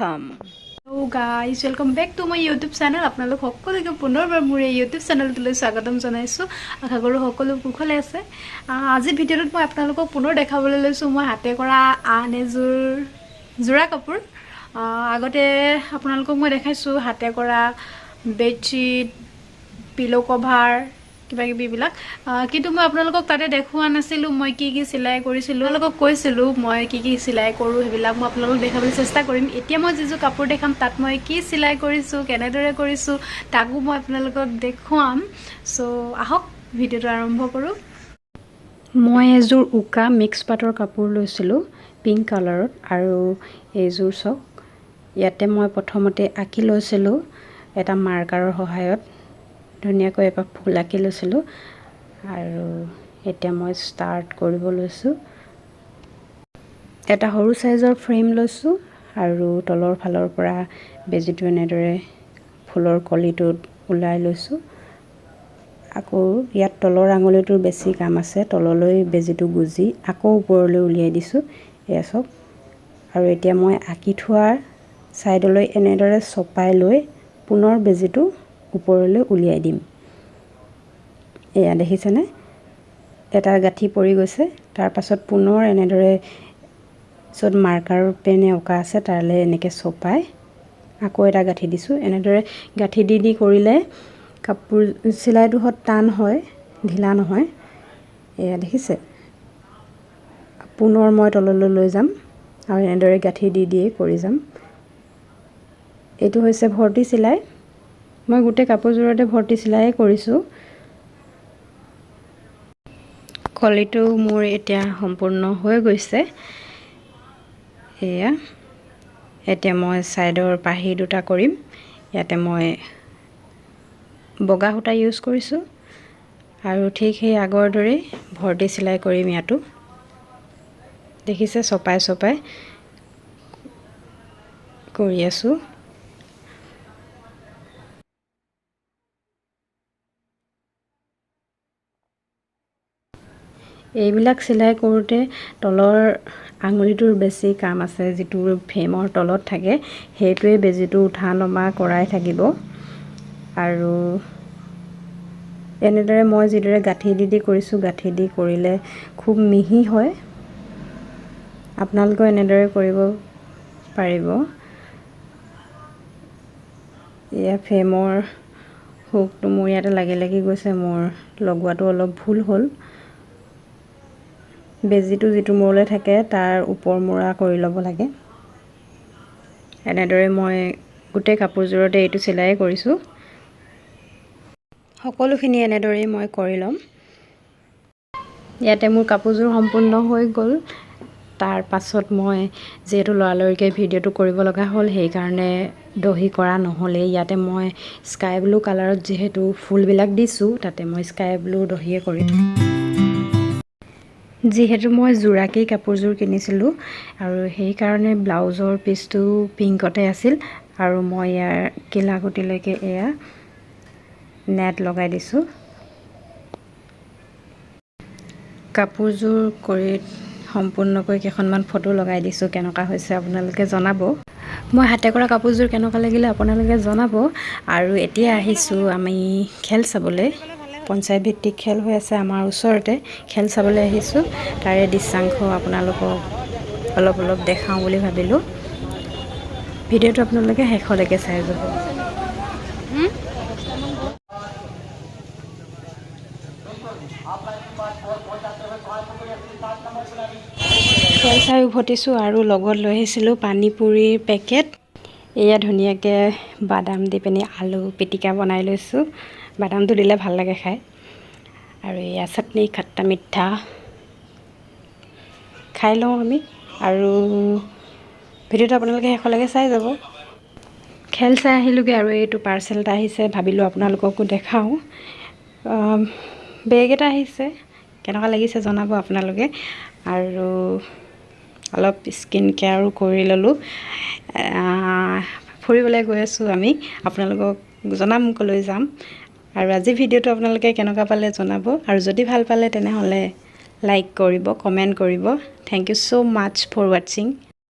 welcome. Hello guys, welcome back to my YouTube channel. আপোনালোক সকলোকে পুনৰবাৰ মোৰ এই YouTube চেনেলটোলৈ স্বাগতম জনাইছো। আশা কৰো সকলো কুশলে আছে। আজি ভিডিঅ'টোত মই আপোনালোকক পুনৰ দেখাবলৈ লৈছো মই হাতে কৰা আন এযোৰ জোৰা কাপোৰ। আগতে আপোনালোকক মই দেখাইছো হাতে কৰা বেডশিট, পিলো কভাৰ কিবা কিবি বিলাক, কিন্তু মই আপোনালোকক তাতে দেখুৱা নাছিলো মই কি কি সিলাই কৰিছিলো। আপোনালোকক কৈছিলো মই কি কি সিলাই কৰো হেবিলাক মই আপোনালোকক দেখাবলৈ চেষ্টা কৰিম। এতিয়া মই যিটো কাপোৰ দেখাম তাত মই কি সিলাই কৰিছো, কেনেদৰে কৰিছো তাকো মই আপোনালোকক দেখুৱাম। সো আহক ভিডিঅ'টো আৰম্ভ কৰো। মই এযোৰ উকা মিক্স পাটৰ কাপোৰ লৈছিলো পিংক কালাৰত, আৰু এইযোৰ চক ইয়াতে মই প্ৰথমতে আঁকি লৈছিলো এটা মাৰ্কাৰৰ সহায়ত। ধুনীয়াকৈ এপাক ফুল আঁকি লৈছিলোঁ, আৰু এতিয়া মই ষ্টাৰ্ট কৰিব লৈছোঁ। এটা সৰু সাইজৰ ফ্ৰেম লৈছোঁ, আৰু তলৰ ফালৰ পৰা বেজিটো এনেদৰে ফুলৰ কলিটোত ওলাই লৈছোঁ। আকৌ ইয়াত তলৰ আঙুলিটোৰ বেছি কাম আছে, তললৈ বেজিটো গুজি আকৌ ওপৰলৈ উলিয়াই দিছোঁ। এয়া চব, আৰু এতিয়া মই আঁকি থোৱাৰ ছাইডলৈ এনেদৰে চপাই লৈ পুনৰ বেজিটো ওপৰলৈ উলিয়াই দিম। এয়া দেখিছেনে, এটা গাঁঠি পৰি গৈছে। তাৰ পাছত পুনৰ এনেদৰে য'ত মাৰ্কাৰ পেনে অঁকা আছে তালৈ এনেকৈ চপাই আকৌ এটা গাঁঠি দিছোঁ। এনেদৰে গাঁঠি দি কৰিলে কাপোৰ চিলাইটো টান হয়, ঢিলা নহয়। এয়া দেখিছে, পুনৰ মই তললৈ লৈ যাম আৰু এনেদৰে গাঁঠি দি কৰি যাম। এইটো হৈছে ভৰ্তি চিলাই। মই গোটেই কাপোৰযোৰতে ভৰ্তি চিলাই কৰিছোঁ। কলিটো মোৰ এতিয়া সম্পূৰ্ণ হৈ গৈছে। এয়া এতিয়া মই সাইডৰ পাহি দুটা কৰিম। ইয়াতে মই বগা সূতা ইউজ কৰিছোঁ, আৰু ঠিক সেই আগৰ দৰেই ভৰ্তি চিলাই কৰিম। ইয়াতো দেখিছে চপাই চপাই কৰি আছোঁ। এইবিলাক চিলাই কৰোঁতে তলৰ আঙুলিটোৰ বেছি কাম আছে, যিটো ফ্ৰেমৰ তলত থাকে সেইটোৱে বেজিটো উঠা নমা কৰাই থাকিব। আৰু এনেদৰে মই যিদৰে গাঁঠি দি কৰিছোঁ, গাঁঠি দি কৰিলে খুব মিহি হয়। আপোনালোকেও এনেদৰে কৰিব পাৰিব। এয়া ফ্ৰেমৰ হুকটো মোৰ ইয়াতে লাগি গৈছে, মোৰ লগোৱাটো অলপ ভুল হ'ল। বেজিটো যিটো মূৰলৈ থাকে তাৰ ওপৰ মূৰা কৰি ল'ব লাগে। এনেদৰে মই গোটেই কাপোৰযোৰতে এইটো চিলাই কৰিছোঁ। সকলোখিনি এনেদৰেই মই কৰি ল'ম। ইয়াতে মোৰ কাপোৰযোৰ সম্পূৰ্ণ হৈ গ'ল। তাৰ পাছত মই যিহেতু লৰালৰিকৈ ভিডিঅ'টো কৰিব লগা হ'ল, সেইকাৰণে দহি কৰা নহ'লে ইয়াতে মই স্কাই ব্লু কালাৰত যিহেতু ফুলবিলাক দিছোঁ, তাতে মই স্কাই ব্লু দহিয়ে কৰিম। যিহেতু মই জোৰাকেই কাপোৰযোৰ কিনিছিলোঁ, আৰু সেইকাৰণে ব্লাউজৰ পিচটো পিংকতে আছিল, আৰু মই ইয়াৰ কিলাকুটিলৈকে এয়া নেট লগাই দিছোঁ। কাপোৰযোৰ কৰি সম্পূৰ্ণকৈ কেইখনমান ফটো লগাই দিছোঁ। কেনেকুৱা হৈছে আপোনালোকে জনাব। মই হাতে কৰা কাপোৰযোৰ কেনেকুৱা লাগিলে আপোনালোকে জনাব। আৰু এতিয়া আহিছোঁ আমি খেল চাবলৈ। পঞ্চায়ত ভিত্তিক খেল হৈ আছে আমাৰ ওচৰতে, খেল চাবলৈ আহিছোঁ। তাৰে দৃশ্যাংশ আপোনালোকক অলপ দেখাওঁ বুলি ভাবিলোঁ। ভিডিঅ'টো আপোনালোকে শেষলৈকে চাই যাব। খেল চাই উভতিছোঁ, আৰু লগত লৈ আহিছিলোঁ পানী পুৰিৰ পেকেট। এয়া ধুনীয়াকৈ বাদাম দি পিনি আলু পিটিকা বনাই লৈছোঁ। বাদামটো দিলে ভাল লাগে খাই। আৰু এয়া চাটনি খট্টা মিঠা খাই লওঁ আমি। আৰু ভিডিঅ'টো আপোনালোকে শেষলৈকে চাই যাব। খেল চাই আহিলোঁগৈ, আৰু এইটো পাৰ্চেল এটা আহিছে, ভাবিলোঁ আপোনালোককো দেখাওঁ। বেগ এটা আহিছে, কেনেকুৱা লাগিছে জনাব আপোনালোকে। আৰু অলপ স্কিন কেয়াৰো কৰি ল'লোঁ। ফুৰিবলৈ গৈ আছোঁ আমি, আপোনালোকক জনাম ক'লৈ যাম। আৰু আজি ভিডিঅ'টো আপোনালোকে কেনেকুৱা পালে জনাব, আৰু যদি ভাল পালে তেনেহ'লে লাইক কৰিব, কমেণ্ট কৰিব। Thank you so' much for ৱাটছিং।